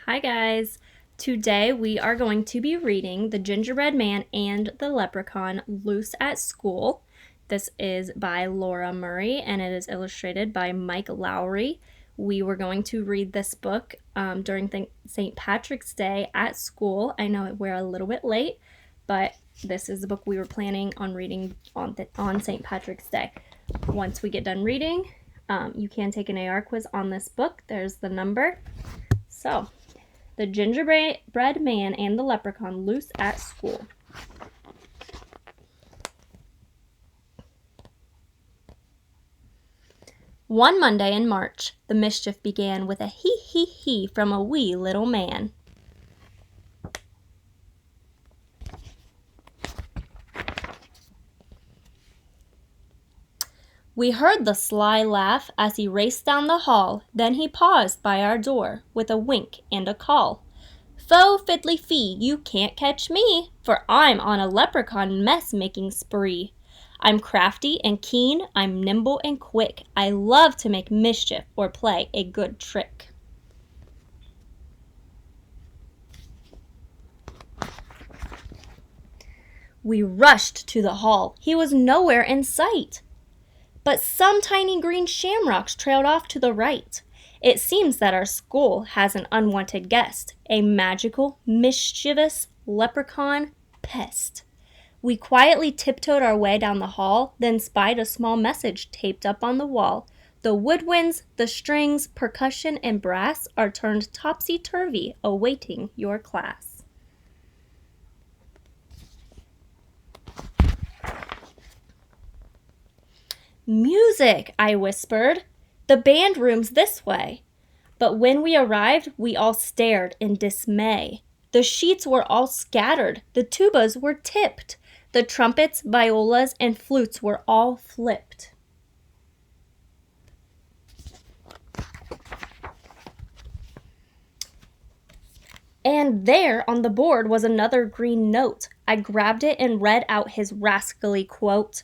Hi guys! Today we are going to be reading The Gingerbread Man and the Leprechaun Loose at School. This is by Laura Murray and it is illustrated by Mike Lowry. We were going to read this book during St. Patrick's Day at school. I know we're a little bit late, but this is the book we were planning on reading on St. Patrick's Day. Once we get done reading, you can take an AR quiz on this book. There's the number. So, The Gingerbread Man and the Leprechaun Loose at School. One Monday in March, the mischief began with a he from a wee little man. We heard the sly laugh as he raced down the hall, then he paused by our door with a wink and a call. Fo fiddly fee, you can't catch me, for I'm on a leprechaun mess-making spree. I'm crafty and keen, I'm nimble and quick, I love to make mischief or play a good trick. We rushed to the hall, he was nowhere in sight. But some tiny green shamrocks trailed off to the right. It seems that our school has an unwanted guest, a magical, mischievous leprechaun pest. We quietly tiptoed our way down the hall, then spied a small message taped up on the wall. The woodwinds, the strings, percussion, and brass are turned topsy-turvy, awaiting your class. Music, I whispered. The band room's this way. But when we arrived, we all stared in dismay. The sheets were all scattered. The tubas were tipped. The trumpets, violas, and flutes were all flipped. And there on the board was another green note. I grabbed it and read out his rascally quote.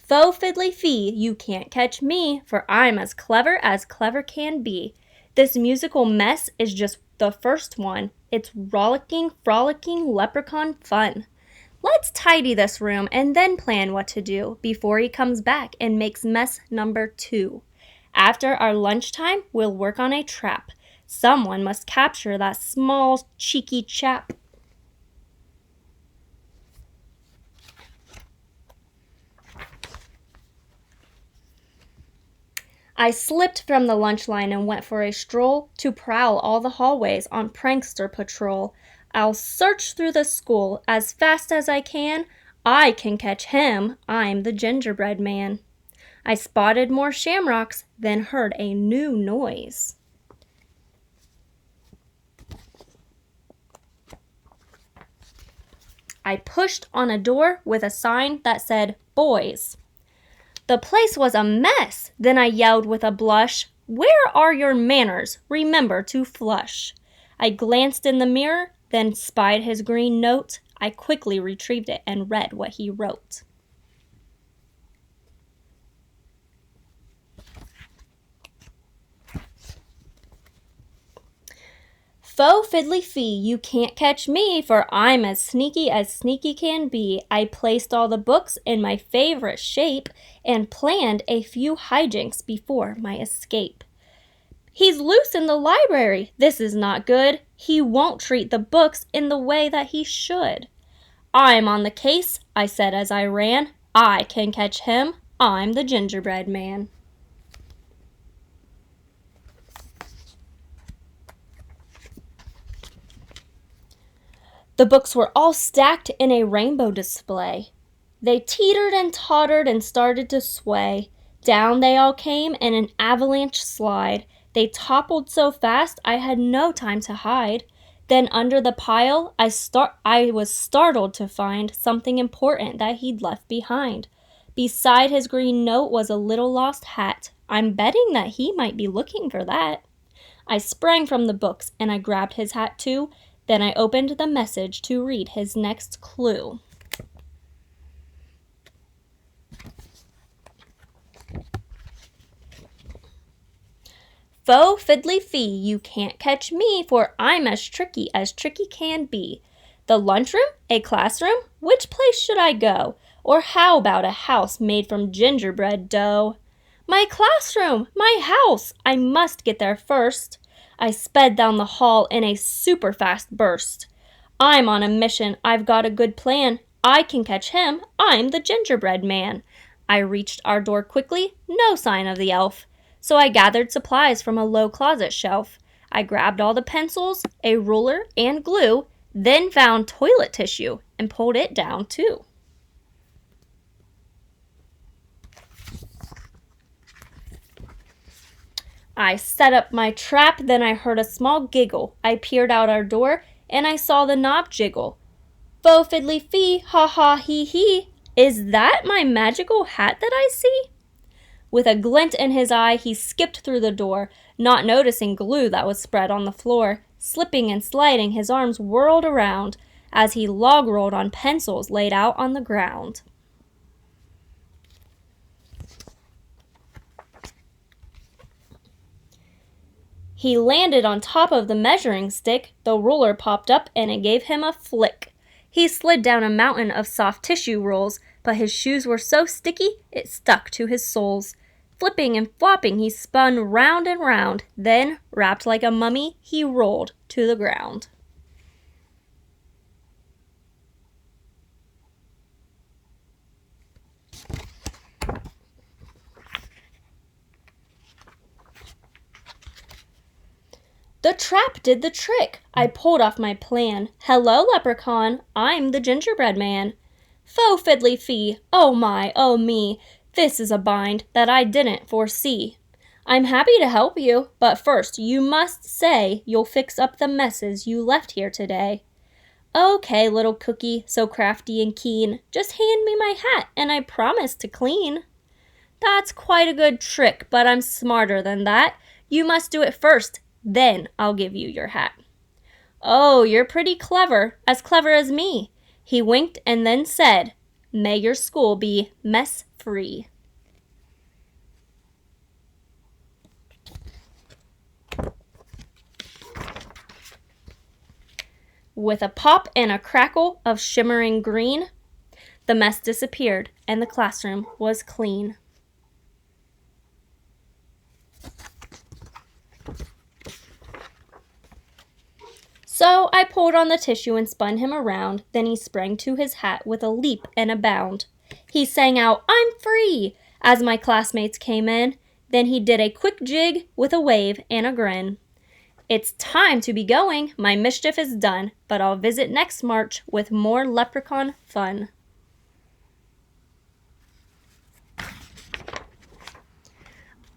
Fo fiddly fee, you can't catch me, for I'm as clever can be. This musical mess is just the first one. It's rollicking, frolicking leprechaun fun. Let's tidy this room and then plan what to do before he comes back and makes mess number 2. After our lunchtime, we'll work on a trap. Someone must capture that small, cheeky chap. I slipped from the lunch line and went for a stroll to prowl all the hallways on prankster patrol. I'll search through the school as fast as I can. I can catch him. I'm the gingerbread man. I spotted more shamrocks, then heard a new noise. I pushed on a door with a sign that said, Boys. The place was a mess. Then I yelled with a blush, Where are your manners? Remember to flush. I glanced in the mirror, then spied his green note. I quickly retrieved it and read what he wrote. Fo fiddly fee, you can't catch me, for I'm as sneaky can be. I placed all the books in my favorite shape and planned a few hijinks before my escape. He's loose in the library. This is not good. He won't treat the books in the way that he should. I'm on the case, I said as I ran. I can catch him. I'm the gingerbread man. The books were all stacked in a rainbow display. They teetered and tottered and started to sway. Down they all came in an avalanche slide. They toppled so fast I had no time to hide. Then under the pile I was startled to find something important that he'd left behind. Beside his green note was a little lost hat. I'm betting that he might be looking for that. I sprang from the books and I grabbed his hat too. Then I opened the message to read his next clue. Fo fiddly fee, you can't catch me, for I'm as tricky can be. The lunchroom? A classroom? Which place should I go? Or how about a house made from gingerbread dough? My classroom! My house! I must get there first. I sped down the hall in a super fast burst. I'm on a mission, I've got a good plan. I can catch him, I'm the gingerbread man. I reached our door quickly, no sign of the elf. So I gathered supplies from a low closet shelf. I grabbed all the pencils, a ruler, and glue, then found toilet tissue and pulled it down too. I set up my trap, then I heard a small giggle. I peered out our door, and I saw the knob jiggle. Fo fiddly fee, ha ha hee hee. Is that my magical hat that I see? With a glint in his eye, he skipped through the door, not noticing glue that was spread on the floor. Slipping and sliding, his arms whirled around as he log-rolled on pencils laid out on the ground. He landed on top of the measuring stick. The ruler popped up and it gave him a flick. He slid down a mountain of soft tissue rolls, but his shoes were so sticky it stuck to his soles. Flipping and flopping, he spun round and round. Then, wrapped like a mummy, he rolled to the ground. The trap did the trick. I pulled off my plan. Hello, Leprechaun. I'm the gingerbread man. Fo fiddly fee. Oh my, oh me. This is a bind that I didn't foresee. I'm happy to help you, but first you must say you'll fix up the messes you left here today. Okay, little cookie, so crafty and keen. Just hand me my hat and I promise to clean. That's quite a good trick, but I'm smarter than that. You must do it first. Then I'll give you your hat. Oh, you're pretty clever as me. He winked and then said, may your school be mess-free. With a pop and a crackle of shimmering green, the mess disappeared and the classroom was clean. So I pulled on the tissue and spun him around. Then he sprang to his hat with a leap and a bound. He sang out, I'm free, as my classmates came in. Then he did a quick jig with a wave and a grin. It's time to be going. My mischief is done, but I'll visit next March with more leprechaun fun.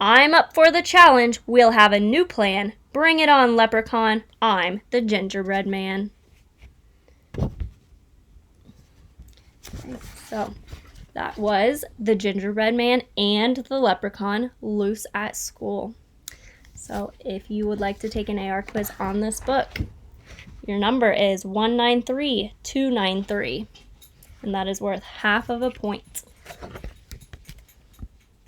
I'm up for the challenge. We'll have a new plan. Bring it on, Leprechaun. I'm the gingerbread man. Okay, so that was the gingerbread man and the leprechaun loose at school. So if you would like to take an AR quiz on this book, your number is 193293, and that is worth half of a point.